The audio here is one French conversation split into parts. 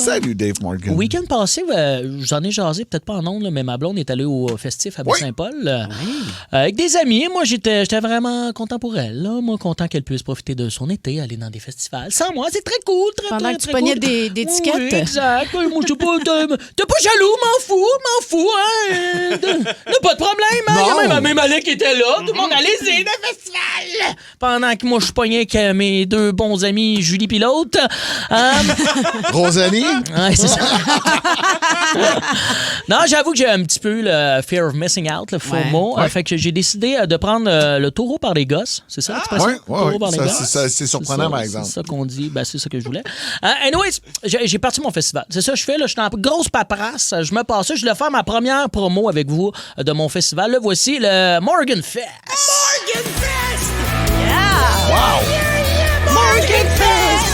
Salut, Dave Morgan. Au week-end passé, j'en ai jasé, peut-être pas en ondes, mais ma blonde est allée au festif à Baie-Saint-Paul avec des amis. Moi, j'étais vraiment content pour elle. Là. Moi, content qu'elle puisse profiter de son été, aller dans des festivals. Sans moi, c'est très cool. Pendant que tu pognais des tickets. Oui, exact. Moi, je sais pas, t'es pas jaloux, m'en fous. Hein? Pas de problème. Hein? Il y a même Alec qui était là. Tout le monde, allez-y, le festival. Pendant que moi, je pognais avec mes deux bons amis, Julie puis l'autre. Rosalie? Ouais, c'est ça. Non, j'avoue que j'ai un petit peu le fear of missing out, le FOMO. Fait que j'ai décidé de prendre le taureau par les gosses. C'est ça l'expression? Oui. Par les gosses. C'est surprenant, par exemple. C'est ça qu'on dit. Ben, c'est ça que je voulais. Anyways, j'ai parti mon festival. C'est ça que je fais. Là. Je suis en grosse paperasse. Je me passe ça. Je voulais faire ma première promo avec vous de mon festival. Le voici, le Morgan Fest. Morgan Fest! Yeah! Wow! Morgan Fest!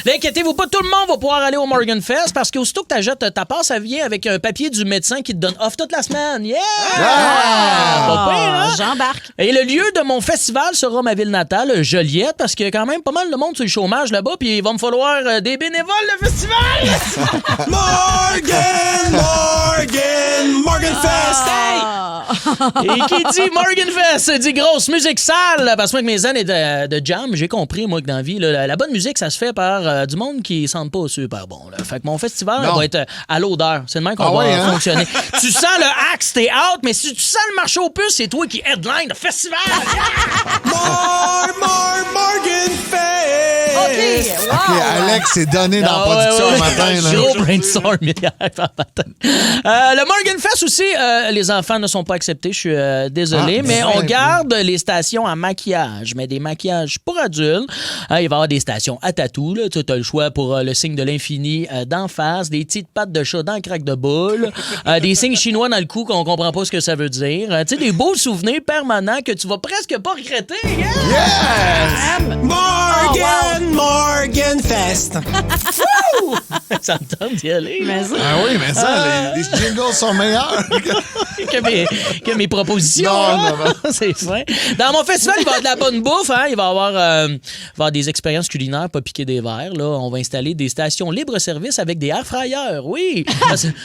Inquiétez-vous pas, tout le monde va pouvoir aller au Morgan Fest parce qu'aussitôt que tu achètes ta passe, ça vient avec un papier du médecin qui te donne off toute la semaine. Yeah! Pas pire, hein? J'embarque. Et le lieu de mon festival sera ma ville natale, Joliette, parce qu'il y a quand même pas mal de monde sur le chômage là-bas, puis il va me falloir des bénévoles, le festival! Morgan Fest! Et qui dit Morgan Fest dit grosse musique sale, parce que moi, avec mes années de jam, j'ai compris, moi, que dans la vie, là, la bonne musique, ça se fait par du monde qui sent pas super bon. Là. Fait que mon festival va être à l'odeur. C'est le même qu'on va fonctionner. Tu sens le axe, t'es out, mais si tu sens le marché aux puces, c'est toi qui headline le festival. Morgan Fest! OK, Alex s'est donné dans la production le matin. Gros brainstorm hier matin. Le Morgan Fest aussi, les enfants ne sont pas acceptés, je suis désolé, mais on garde les stations à maquillage, mais des maquillages pour adultes. Il va y avoir des stations à tatou. Tu as le choix pour le signe de l'infini d'en face, des petites pattes de chat dans le crack de boule, des signes chinois dans le cou qu'on comprend pas ce que ça veut dire. Tu sais, des beaux souvenirs permanents que tu vas presque pas regretter. Yes! Morgan Fest! Ça me tente d'y aller. Mais ça. Ah oui, mais ça, les jingles sont meilleurs. que mes propositions. Non. C'est fin. Dans mon festival, il va y avoir de la bonne bouffe. Hein? Il va y avoir des expériences culinaires, pas piquer des verres. Là. On va installer des stations libre-service avec des air fryers. Oui.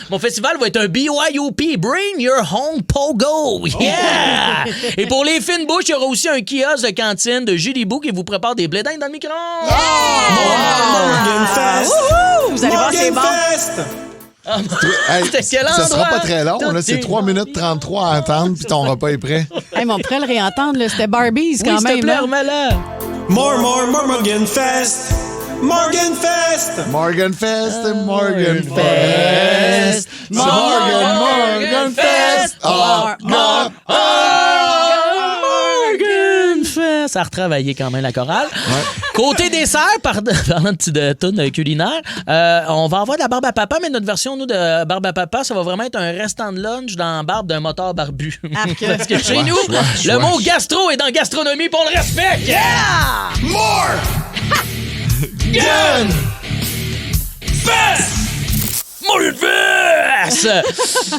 Mon festival va être un BYOP, Bring Your Home Pogo. Yeah! Et pour les fines bouches, il y aura aussi un kiosque de cantine de Julie Bou qui vous prépare des blé d'Inde dans le micro-ondes. Morgan Fest! Vous allez voir, c'est bon. C'était quel endroit? Ça sera pas très long. Là, c'est 3 minutes 33 à attendre, puis ton repas est prêt. Hey, mais on pourrait le réentendre, là. C'était Barbies quand s'il même. te plaît, hein? remets-le. More Morgan Fest! Morgan Fest! Morgan Fest, Morgan Fest. Morgan Fest. Morgan Fest. Ça a retravaillé quand même la chorale. Côté dessert, parlant de toune culinaire, on va avoir de la barbe à papa, mais notre version, nous, de barbe à papa, ça va vraiment être un restant de lunch dans la barbe d'un moteur barbu. Parce que chez nous, le mot gastro est dans gastronomie, puis on le respecte. Yeah! More! Gun! Fest! Morgan Fest!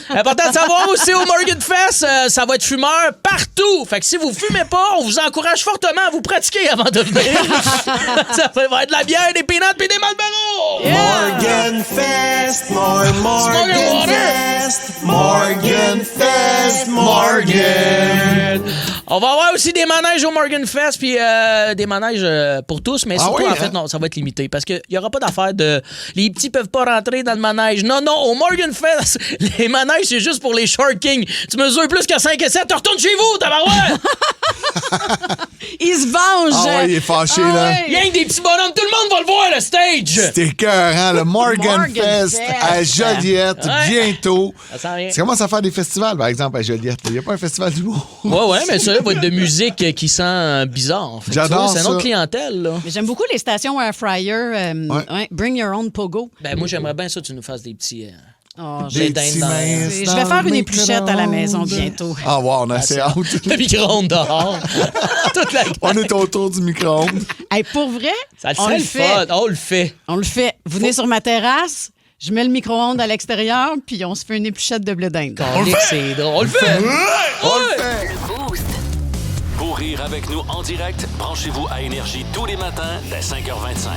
Important de savoir aussi au Morgan Fest, ça va être fumeur partout. Fait que si vous fumez pas, on vous encourage fortement à vous pratiquer avant de venir. Ça va être de la bière, des peanuts puis des Marlboro! Morgan Fest! Morgan Fest! Morgan Fest! Morgan! On va avoir aussi des manèges au Morgan Fest puis des manèges pour tous, mais surtout, en fait, non, ça va être limité parce qu'il n'y aura pas d'affaire de... Les petits peuvent pas rentrer dans le manège. Non, au Morgan Fest, les manèges, c'est juste pour les Shark Kings. Tu mesures plus que 5 et 7, tu retournes chez vous, tabarouette! Il se venge! Ah ouais, il est fâché, là. Il y a des petits bonhommes, tout le monde va le voir, le stage! C'est écœurant, le Morgan Fest à Joliette, bientôt. Ça sent rien. Tu commences à faire des festivals, par exemple, à Joliette. Il n'y a pas un festival d'humour. Ouais, mais ça va être de musique qui sent bizarre. Fait que J'adore c'est une ça. autre clientèle, là. Mais j'aime beaucoup les stations air fryer. Bring your own pogo. Ben, moi, j'aimerais bien ça que tu nous fasses des petits... Oh, Des dindes petits dans- minces je vais dans faire le une épluchette à la maison micro-ondes. bientôt. Ah, wow, on a assez hâte. Le micro-ondes dehors. Toute la On est autour du micro-ondes. Hey, pour vrai, Ça on serait le le fait. fun. On le fait. On le fait. Vous venez sur ma terrasse, je mets le micro-ondes à l'extérieur, puis on se fait une épluchette de blé d'Inde. C'est drôle. On le fait. On le fait. Le Boost. Pour rire avec nous en direct, branchez-vous à Énergie tous les matins dès 5h25.